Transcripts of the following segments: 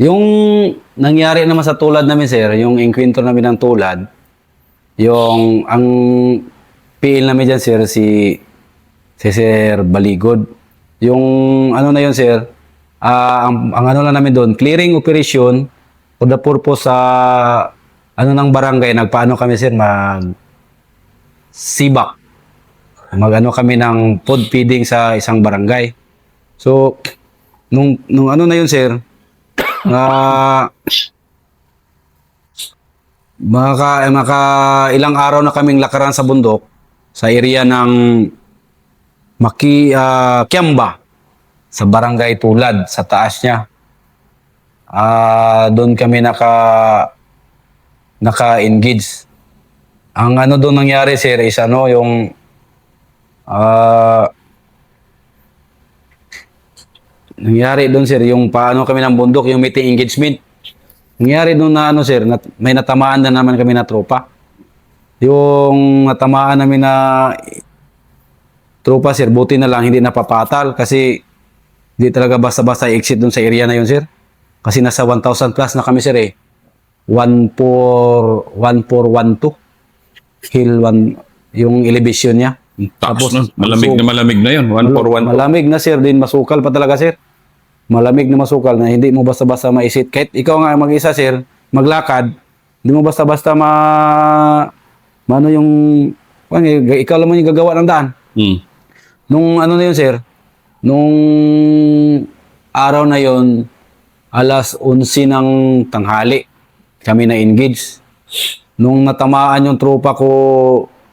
Yung nangyari naman sa tulad namin, sir, yung enkwentro namin ng tulad, yung ang PL namin dyan, sir, si Sir Baligod. Yung ano na yun, sir, ang ano lang namin doon, clearing operation for the purpose sa ano ng barangay, nagpaano kami, sir, sibak. Mag-ano kami ng food feeding sa isang barangay. So, nung ano na yun, sir, maka ilang araw na kaming lakaran sa bundok sa area ng Kiamba sa barangay Tulad sa taas niya. Doon kami naka-engage. Ang ano doon nangyari, sir, is ano yung nangyari doon, sir, yung paano kami ng bundok, yung meeting engagement. Nangyari doon na ano, sir, may natamaan na naman kami na tropa. Yung natamaan namin na tropa, sir, buti na lang hindi napapatal kasi hindi talaga basta-basta i-exit doon sa area na yun, sir. Kasi nasa 1,000 plus na kami, sir, eh. 1412 hill 1 yung elevation niya. Tapos, malamig na yun. 141. Malamig na, sir, din masukal pa talaga, sir. Malamig na masukal na hindi mo basta-basta maisit. Kahit ikaw nga mag-isa, sir, maglakad, hindi mo basta-basta ano yung ikaw lang mo yung gagawa ng daan. Nung ano na yun, sir, nung araw na yun, alas 11 ng tanghali, kami na-engage. Nung natamaan yung tropa ko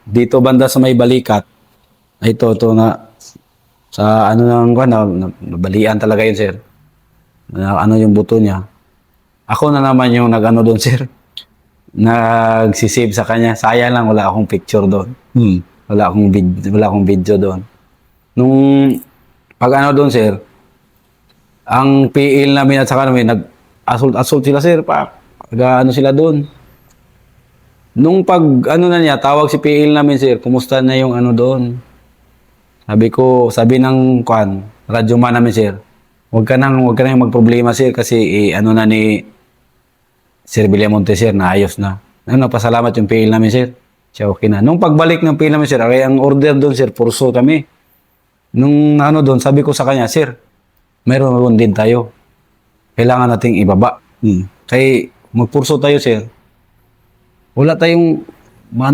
dito banda sa may balikat, ito na, sa ano nabalian talaga yun, sir. Ano yung buto niya. Ako na naman yung nag-ano doon, sir. Nagsisave sa kanya. Sayang lang, wala akong picture doon. Wala akong video doon. Nung pag ano doon, sir, ang PL namin at saka namin, nag-assault sila, sir. Ano sila doon. Nung pag ano na niya, tawag si PL namin, sir, kumusta na yung ano doon. Sabi ng radyo man namin, sir, huwag ka nang magproblema, sir, kasi ano na ni Sir Villamonte, sir, naayos na. Napasalamat yung PL namin, sir. Siya okay na. Nung pagbalik ng PL namin, sir, ang order doon, sir, purso kami. Nung ano doon, sabi ko sa kanya, sir, mayroon din tayo. Kailangan nating ibaba. Kaya magpurso tayo, sir. Wala tayong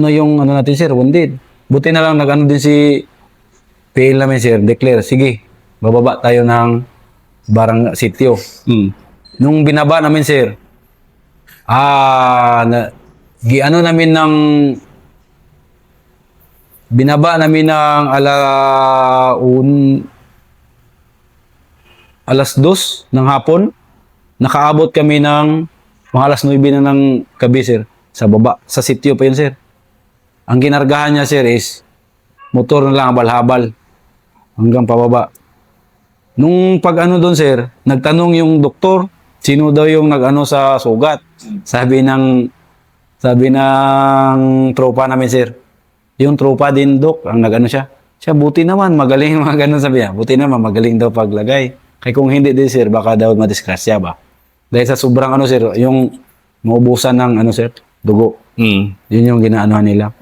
yung ano natin, sir, wounded. Buti na lang nag-ano din si PL namin, sir, declare, sige, bababa tayo ng barang sitio. Nung binaba namin, sir, binaba namin ng alas 2 ng hapon. Nakaabot kami ng mga alas 9 na ng gabi, sir, sa baba. Sa sitio pa yun, sir. Ang ginargahan niya, sir, is motor na lang, habal-habal. Hanggang pababa. Nung pag ano doon, sir, nagtanong yung doktor, sino daw yung nag-ano sa sugat. Sabi ng tropa namin, sir. Yung tropa din, dok, ang nag-ano siya. Siya, buti naman, magaling mga ganun, sabi niya. Buti naman, magaling daw paglagay. Kaya kung hindi din, sir, baka daw madisgrasya ba. Dahil sa sobrang ano, sir, yung maubusan ng ano, sir, dugo. Yun yung ginaanuhan nila.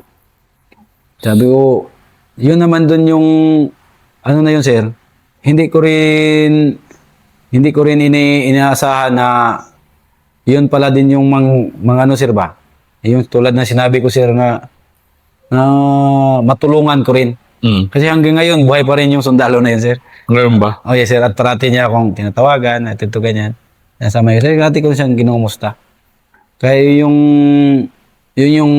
Sabi ko, yun naman doon yung ano na yun, sir. Hindi ko rin inaasahan na yun pala din yung mga ano, sir, ba? Yung tulad na sinabi ko, sir, na matulungan ko rin. Kasi hanggang ngayon, buhay pa rin yung sundalo na yun, sir. Ngayon ba? Oh, yes, sir. At parati niya akong tinatawagan, at ito ganyan. Nasa may sir, dati ko siyang kinumusta. Kaya yun yung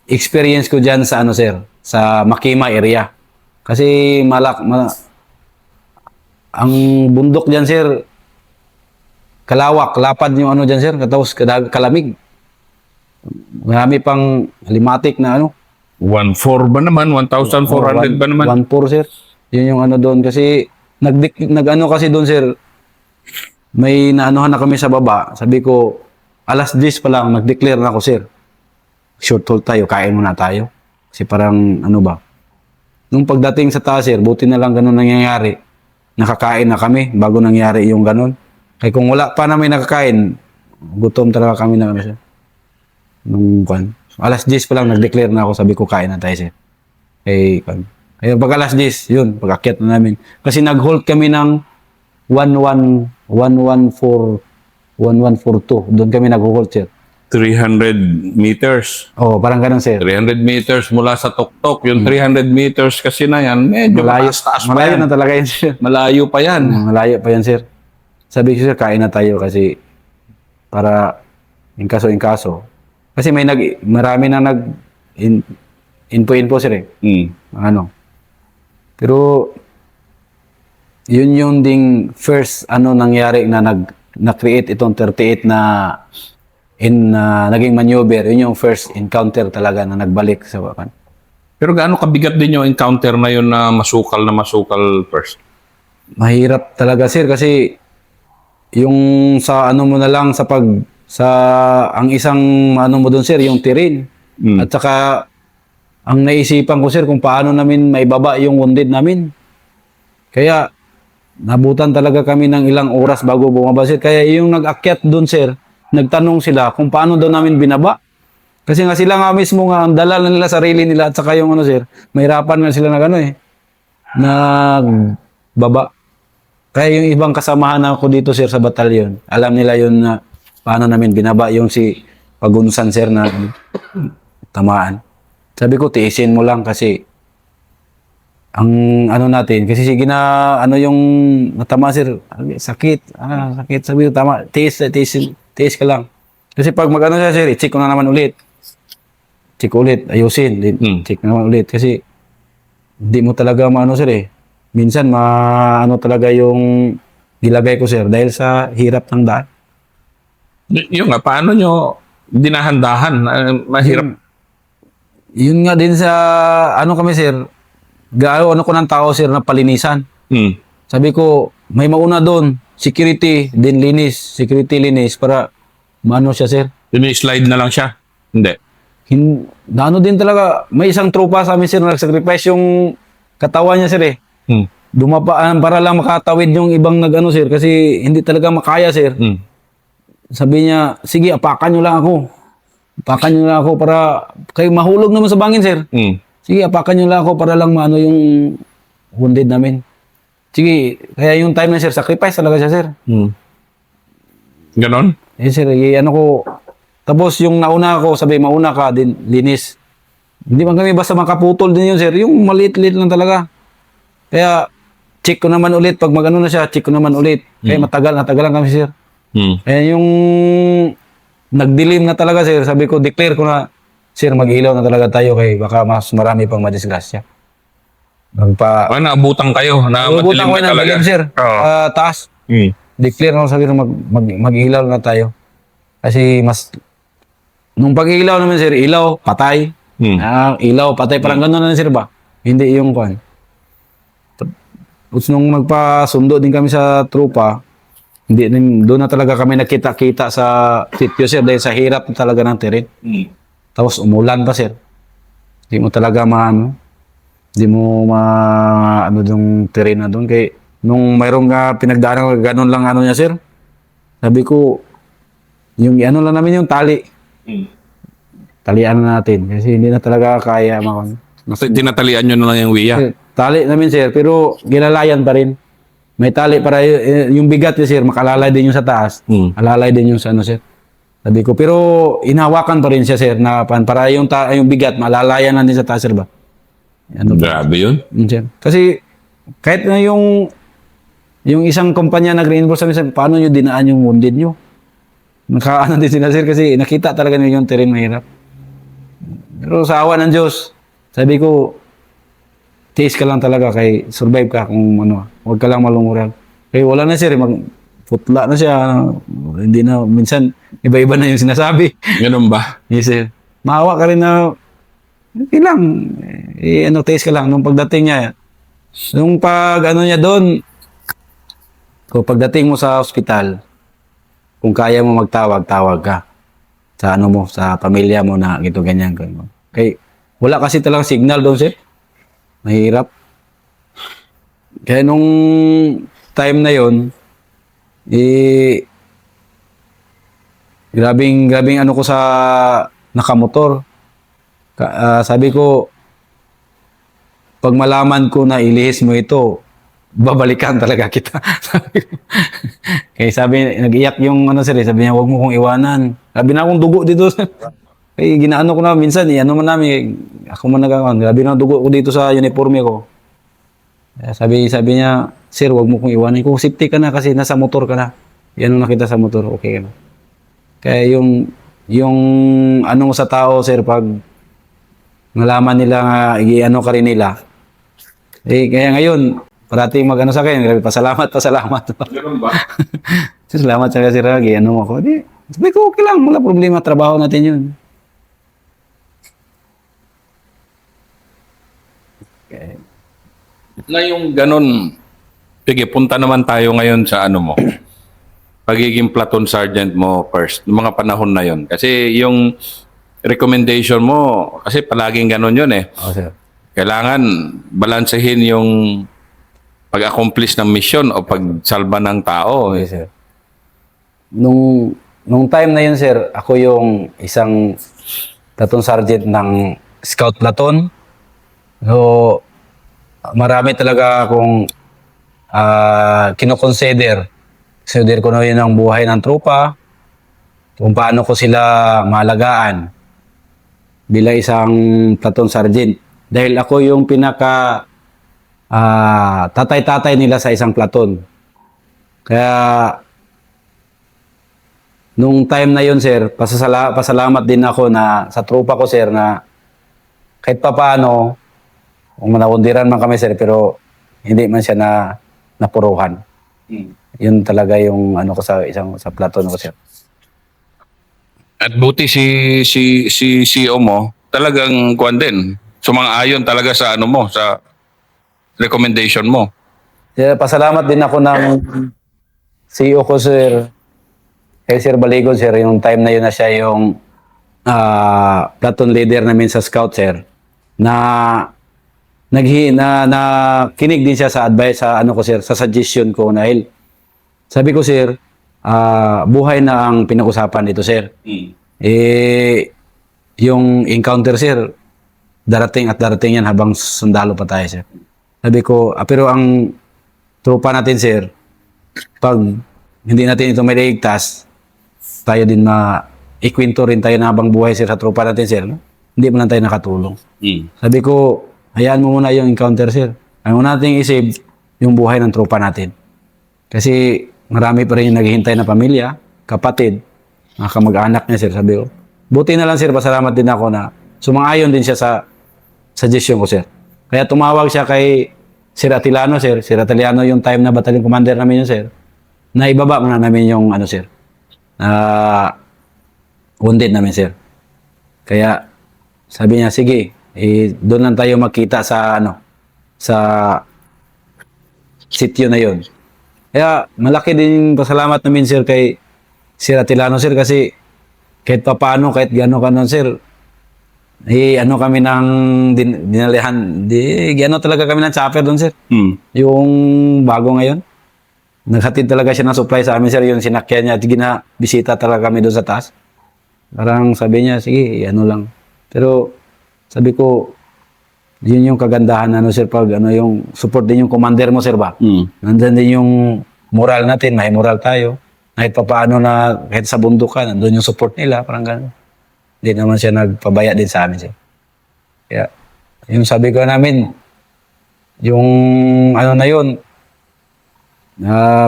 experience ko dyan sa ano, sir, sa Makima area. Kasi ang bundok dyan, sir, kalawak, lapad yung ano dyan, sir, tapos kalamig. Marami pang limatic na ano. 1,400 ba naman? 1,400 ba naman? 1,400, sir. Yun yung ano doon. Kasi, nag-ano kasi doon, sir, may naanuhan na kami sa baba. Sabi ko, alas 10 pa lang, nag-declare na ako, sir. Short hold tayo, kain muna tayo. Kasi parang, ano ba. Nung pagdating sa taas, sir, buti na lang ganun nangyayari. Nakakain na kami bago nangyari yung ganun. Kaya kung wala pa namin nakakain, gutom talaga kami na ano sir. Nung kwan. Alas 10 pa lang nag-declare na ako, sabi ko kain na tayo sir. Eh, kwan. Ayun, pag alas 10, yun, pag-akyat na namin. Kasi nag-hold kami ng 1142. Doon kami nag-hold sir. 300 meters. Oh, parang ganun sir. 300 meters mula sa tuktok. Yung 300 meters kasi na yan, medyo taas pa Malayo yan. na talaga yun sir. Malayo pa yan. Malayo pa yan sir. Sabi ko sir, kain na tayo kasi para in kaso. Kasi marami na info sir eh. Ano. Pero yun yung ding first nangyari na na-create itong 38 na naging maneuver. Yun yung first encounter talaga na nagbalik sa Wakan. Pero gaano kabigat din yung encounter na yun na masukal first? Mahirap talaga sir kasi yung sa mo na lang ang isang mo doon sir yung terrain. At saka ang naisipan ko sir kung paano namin maibaba yung wounded namin. Kaya nabutan talaga kami ng ilang oras bago bumaba sir. Kaya yung nag-akyat doon sir, nagtanong sila kung paano daw namin binaba. Kasi nga sila nga mismo nga ang dala na nila sarili nila at saka yung sir, mahirapan nga sila nagbaba. Kaya yung ibang kasamahan ako dito sir sa batalyon, alam nila yun na paano namin binaba yung si Pagunsan sir na tamaan. Sabi ko tiisin mo lang kasi ang natin, kasi sige na yung natama sir, sakit, sabi ko tama, tiis ka lang. Kasi pag siya sir, i-check ko na naman ulit. Check ulit, ayusin, check na naman ulit. Kasi hindi mo talaga sir eh. Minsan talaga yung nilagay ko sir dahil sa hirap ng daan. Yung nga, paano nyo dinahandahan? Mahirap. Yun nga din sa kami sir, ko ng tao sir na palinisan. Sabi ko, may mauna doon, security, din linis, linis para siya sir. Slide na lang siya? Hindi. Din talaga, may isang tropa sa amin sir na nag-sacrifice yung katawan niya sir eh. Dumapaan para lang makatawid yung ibang sir kasi hindi talaga makaya sir. Sabi niya, sige apakan nyo lang ako. Para kayo mahulog naman sa bangin sir. Sige apakan nyo lang ako para lang yung wounded namin. Sige, kaya yung time na sir, sacrifice talaga siya sir. Ganon? Eh sir, tapos yung nauna ako, sabi mauna ka din, linis. Hindi man kami basta makaputol din yun sir, yung maliit-liit lang talaga. Kaya check ko naman ulit, pag na siya, check ko naman ulit. Kaya natagal lang kami sir. Kaya yung nagdilim na talaga sir, sabi ko, declare ko na, sir, mag-ilaw na talaga tayo kay baka mas marami pang madisgrasya. Naabutan kayo na madilim na talaga. Sir. Taas. Declare na sabi mag-ilaw na tayo. Kasi nung pag-ilaw naman sir, ilaw, patay. Ilaw, patay, parang gano'n na sir ba? Hindi yung kwan. Tapos nung magpasundo din kami sa trupa, doon na talaga kami nakita-kita sa sityo sir dahil sa hirap talaga ng terrain. Tapos umulan pa sir. Hindi mo talaga hindi mo yung terrain na doon. Kaya nung mayroong pinagdaanan, ganun lang niya sir. Sabi ko, yung lang namin yung tali. Talian na natin. Kasi hindi na talaga kaya Tinatalian nyo na lang yung wiya. Tali namin sir, pero ginalayan pa rin. May tali para yung bigat niya sir, makalalay din yung sa taas. Alalay din yung sa sir. Sabi ko, pero inawakan pa rin siya sir, na para yung bigat, malalayan na din sa taas sir ba? Grabe yun. Sir. Kasi kahit na yung isang kumpanya nag-reinforce sa amin, paano nyo dinaan yung wounded nyo? Nakaano din sila sir kasi nakita talaga nyo yung terrain mahirap. Pero sa awa ng Diyos, sabi ko, tiis ka lang talaga kay survive ka kung huwag ka lang malunguran. Kaya wala na sir, putla na siya. Hindi na, minsan, iba-iba na yung sinasabi. Ganun ba? Yes sir. Maawa ka rin na, okay lang, tiis ka lang. Nung pagdating niya, nung niya doon, kung pagdating mo sa ospital, kung kaya mo magtawag, tawag ka. Sa sa pamilya mo na gito ganyan. Kaya wala kasi talagang signal doon sir. Mahirap. Kaya nung time na yon, Eh, grabing ano ko sa nakamotor. Sabi ko, pag malaman ko na ilihis mo ito, babalikan talaga kita. Sabi ko. Kaya sabi, nag-iyak yung ano sir, sabi niya, huwag mo kong iwanan. Sabi na akong dugo dito. Eh, ginaano ko na minsan, ano man namin, ako man nagkakan. Grabe na dugo ko dito sa uniforme ko. Kaya sabi niya, sir, wag mo kong iwanan. Kung safety ka na kasi nasa motor ka na. Yan ang nakita sa motor, okay ka na. Kaya yung ano sa tao, sir, pag nalaman nila nga, ano ka rin nila. Eh, kaya ngayon, parating mag-ano sa akin, grabe, pasalamat. Ganun ba? Salamat sa kasi Ragi, ano ako. Di, sabi ko, okay lang, wala problema, trabaho natin yun. Okay. Na yung ganun, sige, punta naman tayo ngayon sa ano mo. Pagiging platoon sergeant mo first, yung mga panahon na yon. Kasi yung recommendation mo, kasi palaging ganun yun eh. Oh, sir. Kailangan balansehin yung pag-accomplish ng mission o pagsalba ng tao. Okay, sir. Nung time na yun, sir, ako yung isang platoon sergeant ng scout platoon. So, marami talaga akong kinoconsider. Consider ko na yun ang buhay ng tropa, kung paano ko sila maalagaan bilang isang platoon sergeant. Dahil ako yung pinaka tatay-tatay nila sa isang platoon. Kaya, nung time na yun, sir, pasalamat din ako na sa tropa ko, sir, na kahit pa paano, kung manawundiran man kami, sir, pero hindi man siya napuruhan. Yun talaga yung ano ko sa sa platoon ko, sir. At buti si CEO mo, talagang kuwan din. Sumang-ayon talaga sa ano mo, sa recommendation mo. Kaya pasalamat din ako ng CEO ko, sir. Kay Sir Baligon, sir, yung time na yun na siya yung platoon leader namin sa scout, sir, na kinig din siya sa advice sa ano ko, sir, sa suggestion ko dahil sabi ko, sir, buhay na ang pinag-usapan dito, sir. Eh, yung encounter, sir, darating yan habang sundalo pa tayo, sir. Sabi ko, pero ang tropa natin, sir, pag hindi natin ito may ligtas, tayo din ikwento rin tayo na habang buhay, sir, sa tropa natin, sir. No? Hindi mo lang tayo nakatulong. Sabi ko, hayaan mo muna yung encounter, sir. Ayaw natin isave yung buhay ng tropa natin. Kasi marami pa rin yung naghihintay na pamilya, kapatid, mga kamag-anak niya, sir. Sabi ko, buti na lang, sir, pasalamat din ako na sumang-ayon din siya sa suggestion ko, sir. Kaya tumawag siya kay Sir Atilano, sir. Sir Atilano yung time na battalion commander namin yun, sir. Na ibaba muna namin yung, ano, sir, wounded namin, sir. Kaya, sabi niya, sige, doon lang tayo magkita sa, sa sitio na yun. Kaya, malaki din pasalamat namin, sir, kay Sir Atilano, sir, kasi kahit papaano, kahit gano'n kanon, sir, ano kami ng dinalihan, gano'n talaga kami ng chopper doon, sir. Yung bago ngayon. Naghatid talaga siya ng supply sa amin, sir, yung sinakyan niya, bisita talaga kami doon sa taas. Parang sabi niya, sige, ano lang. Pero, sabi ko, yun yung kagandahan, sir, pag yung support din yung commander mo, sir, ba? Nandun din yung moral natin, may moral tayo. Kahit pa paano na, kahit sa bundok ka, nandun yung support nila, parang gano'n. Hindi naman siya nagpabaya din sa amin, sir. Kaya, yung sabi ko namin, yung na yun,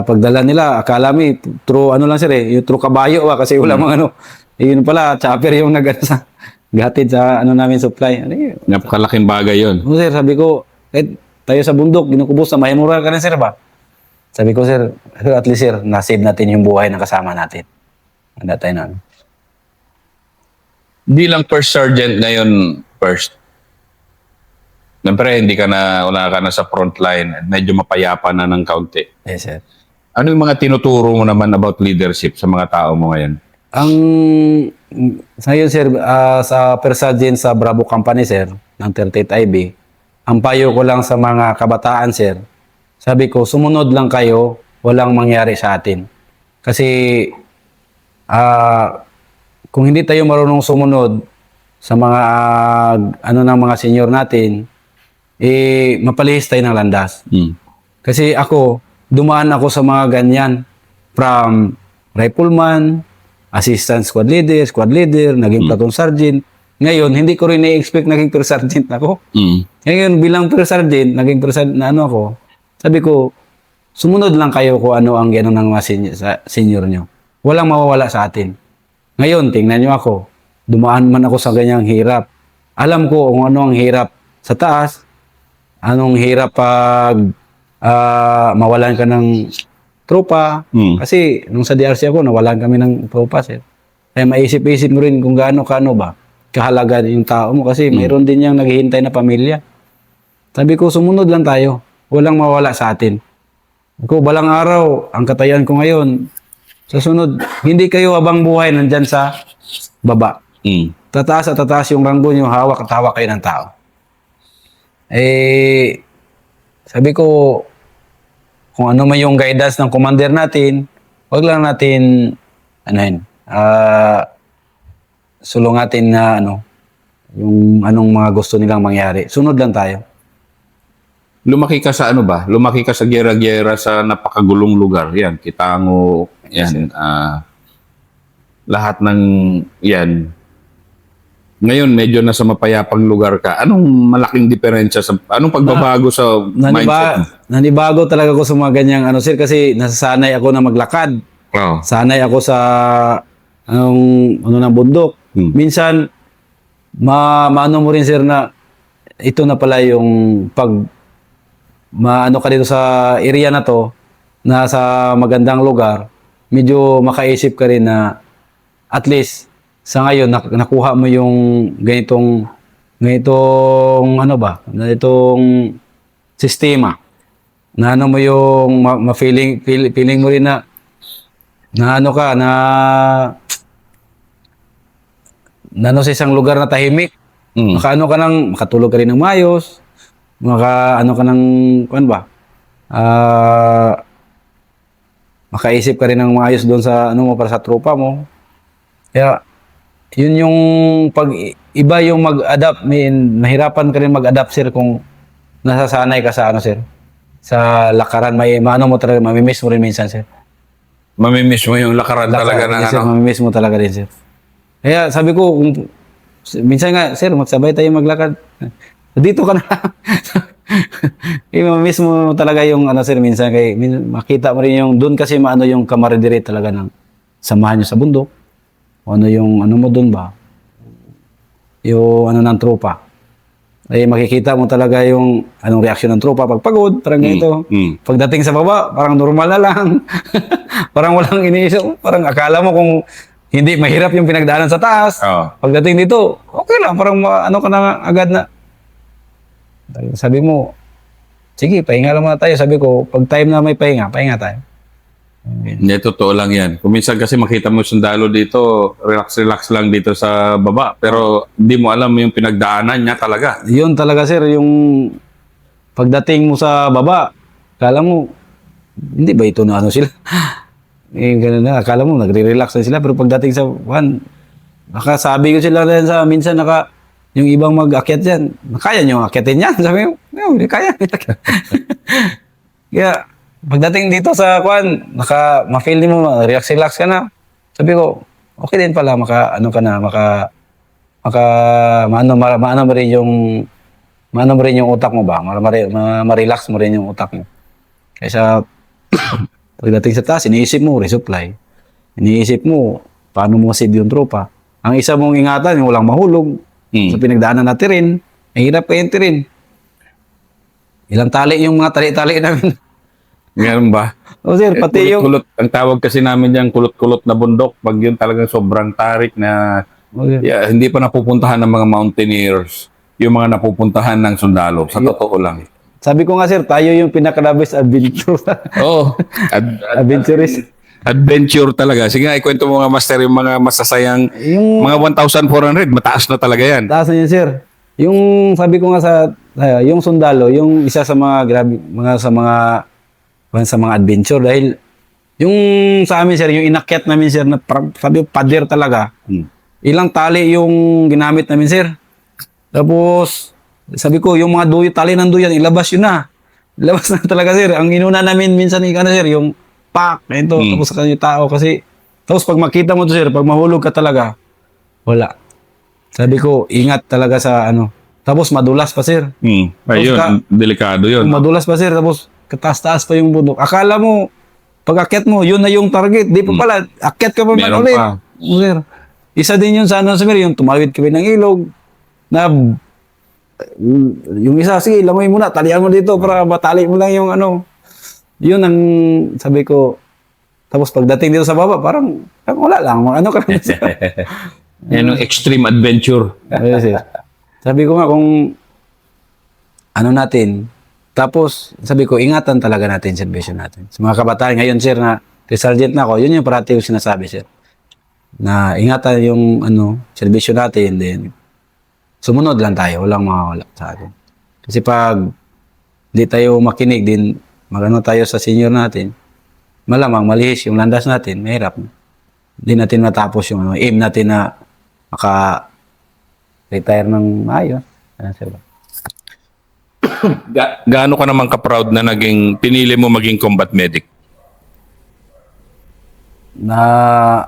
pagdala nila, akala mi, true lang, sir, yung true kabayo, kasi wala mga yun pala, chopper yung gatid sa namin supply. Napakalaking bagay yun. Sir, sabi ko, kahit tayo sa bundok, ginukubos na may moral ka rin, sir, ba? Sabi ko, sir, at least, sir, nasave natin yung buhay ng kasama natin. Handa tayo na. Bilang first sergeant ngayon, first, siyempre, wala ka na sa front line, medyo mapayapa na ng kaunti. Yes, sir. Ano yung mga tinuturo mo naman about leadership sa mga tao mo ngayon? Ngayon, sir, sa first sergeant sa Bravo Company, sir, ng 38 IB, ang payo ko lang sa mga kabataan, sir, sabi ko, sumunod lang kayo, walang mangyari sa atin. Kasi kung hindi tayo marunong sumunod sa mga ano ng mga senior natin, mapalihis tayo ng landas. Kasi ako, dumaan ako sa mga ganyan. From rifleman, assistant squad leader, naging platoon sergeant. Ngayon, hindi ko rin na-expect naging first sergeant ako. Ngayon, bilang first sergeant, naging first sergeant na ano ako, sabi ko, sumunod lang kayo kung ano ang gano'n ng mga senior nyo. Walang mawawala sa atin. Ngayon, tingnan nyo ako. Dumaan man ako sa ganyang hirap. Alam ko kung ano ang hirap sa taas, anong hirap pag mawalan ka ng tropa. Kasi nung sa DRC ako, nawalan kami ng tropa, sir. Kaya maisip-isip mo rin kung gaano-kano ba kahalaga yung tao mo kasi mayroon din yung naghihintay na pamilya. Sabi ko, sumunod lang tayo. Walang mawala sa atin. Ako, balang araw, ang katayan ko ngayon, sa sunod, hindi kayo habang buhay nandyan sa baba. Tataas at tataas yung ranggo nyo, hawak at hawak kayo ng tao. Sabi ko, kung ano man yung guidance ng commander natin, wag lang natin, sulungatin na yung anong mga gusto nilang mangyari. Sunod lang tayo. Lumaki ka sa ano ba? Lumaki ka sa gera-gera sa napakagulong lugar. Yan, Kitango, yan. Lahat ng yan. Ngayon, medyo nasa mapayapang lugar ka. Anong malaking diferensya sa anong pagbabago sa mindset mo? Nanibago talaga ako sa mga ganyang sir, kasi nasasanay ako na maglakad. Oh. Sanay ako sa ng bundok. Minsan, maano mo rin sir na ito na pala yung maano ka dito sa area na to, na sa magandang lugar, medyo makaisip ka rin na at least sa ngayon nakuha mo yung ganitong ganitong sistema na mo yung feeling mo rin na sa isang lugar na tahimik. Makatulog ka rin ng maayos. Makaisip ka rin ng maayos doon sa para sa tropa mo. Kaya yun yung iba yung mag-adapt, mahirapan ka rin mag-adapt sir kung nasasanay ka sa sir, sa lakaran. Talaga mamimiss mo rin minsan sir. Mamimiss mo yung lakaran talaga ng sir, mamimiss mo talaga din sir. Kaya sabi ko, minsan nga sir, magsabay tayo maglakad. Dito ka na. Mamimiss mo talaga yung sir, minsan makita mo rin yung doon kasi yung camaraderie talaga ng samahan nyo sa bundok. Yung mo doon ba? Yung ng tropa. Makikita mo talaga yung anong reaksyon ng tropa pag pagod, parang ganito. Pagdating sa baba, parang normal na lang. Parang walang iniisip. Parang akala mo kung hindi mahirap yung pinagdaanan sa taas. Pagdating dito, okay lang. Parang ka na agad na. Sabi mo, sige, pahinga lang muna tayo. Sabi ko, pag time na may pahinga tayo. Hindi, totoo lang yan. Kung minsan kasi makita mo yung sundalo dito, relax lang dito sa baba. Pero hindi mo alam yung pinagdaanan niya talaga. Yun talaga sir, yung pagdating mo sa baba, akala mo, hindi ba ito na sila? Ganun na, akala mo, nagre-relax na sila. Pero pagdating sa nakasabi ko sila rin sa minsan yung ibang mag-akyat dyan, kaya nyo akyatin yan. Sabi ko, kaya. Kaya, pagdating dito sa ma-feel mo, relax ka na. Sabi ko, okay din pala, maano mo rin yung utak mo ba? Ma-relax mo rin yung utak mo. Kaysa, pagdating sa taas, iniisip mo, resupply. Iniisip mo, paano mo save yung tropa. Ang isa mong ingatan, yung walang mahulog. Sa pinagdaanan natin rin, mahirap kayo rin. Ilang tali yung mga tali-tali namin. Meron ba? O sir, pati kulot, ang tawag kasi namin dyan, kulot-kulot na bundok. Pag yun talagang sobrang tarik na hindi pa napupuntahan ng mga mountaineers, yung mga napupuntahan ng sundalo. Sa totoo lang. Sabi ko nga sir, tayo yung pinaka-labis adventure. Adventurist. Adventure talaga. Sige nga, ikwento mo nga master yung mga masasayang, mga 1,400, mataas na talaga yan. Taas na yun sir. Yung sabi ko nga yung sundalo, yung isa sa mga grabe, sa mga adventure dahil Yung sa amin, sir, yung inakyat namin, sir, na sabi ko, pader talaga. Ilang tali yung ginamit namin, sir. Tapos, sabi ko, yung mga tali ng duyan, ilabas yun na. Ilabas na talaga, sir. Ang inuna namin minsan, sir, yung pak, ito, tapos sa kanya tao. Kasi, tapos pag makita mo to, sir, pag mahulog ka talaga, wala. Sabi ko, ingat talaga sa ano. Tapos madulas pa, sir. Ayun, delikado yun. Madulas pa, sir. Tapos kataas-taas pa yung bundok. Akala mo, pag akyat mo, yun na yung target. Di pa pala, akyat ka pa man Meron ulit. pa. Sir. Isa din yun sa ano, sir, yung tumawid kami ng ilog. Na, yung isa, sige, lamoy mo na, talian mo dito para matali mo lang yung ano. Yun ang, sabi ko, tapos pagdating dito sa baba, parang wala lang. Ano ka lang. Yan yung extreme adventure. Yes, sir. Sabi ko nga kung ano natin, tapos sabi ko ingatan talaga natin servisyo natin. Sa mga kabataan ngayon, sir, na sergeant na ako, yun yung parati yung sinasabi, sir. Na ingatan yung ano, servisyo natin, then sumunod lang tayo, walang mawawala sa atin. Kasi pag hindi tayo makinig din, magano tayo sa senior natin, malamang malihis yung landas natin, mahirap. Hindi natin matapos yung ano, aim natin na retire ng maayos. Ano, sir? Gaano ka naman ka-proud na pinili mo maging combat medic? Na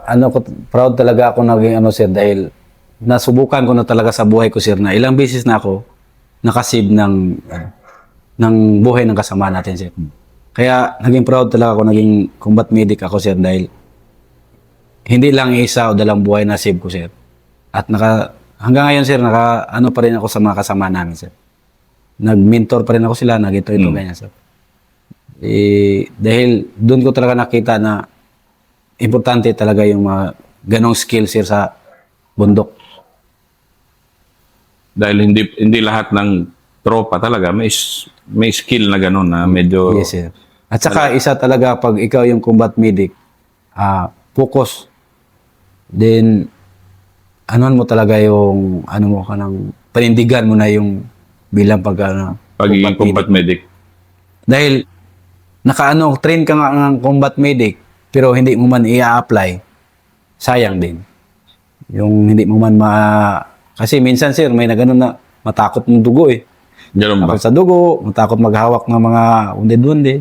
ano ko, proud talaga ako naging ano, sir, dahil nasubukan ko na talaga sa buhay ko, sir, na ilang beses na ako nakasave ng buhay ng kasama natin, sir. Kaya naging proud talaga ako naging combat medic ako, sir, dahil hindi lang isa o dalawang buhay na save ko, sir. At hanggang ngayon, sir, ano pa rin ako sa mga kasama namin, sir. Nag-mentor pa rin ako sila, ito, ganyan, sir. Dahil doon ko talaga nakita na importante talaga yung mga ganong skills, sir, sa bundok. Dahil hindi lahat ng tropa talaga may skill na gano'n na medyo Yes, sir. At saka isa talaga pag ikaw yung combat medic, focus. Then, anuan mo talaga yung, ano mo ka ng, panindigan mo na yung bilang pagiging combat medic. Dahil, train ka nga ng combat medic, pero hindi mo man i-apply, sayang din. Yung hindi mo man kasi minsan, sir, may na gano'n na matakot ng dugo eh. Ganun ba? Takot sa dugo, matakot maghawak ng mga wounded.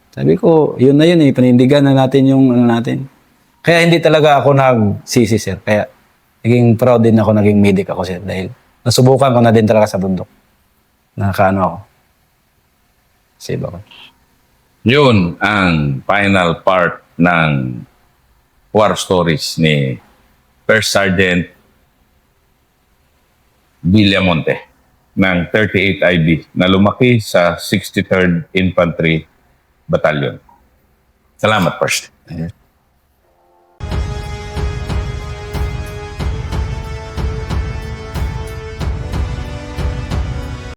Sabi ko, yun na yun eh, panindigan na natin yung ano natin. Kaya hindi talaga ako nagsisi, sir. Kaya naging proud din ako, naging medic ako, sir. Dahil nasubukan ko na din talaga sa bundok. Nakakaano ako. Save ako. Yun ang final part ng War Stories ni First Sergeant Villamonte ng 38 IB na lumaki sa 63rd Infantry Battalion. Salamat, First.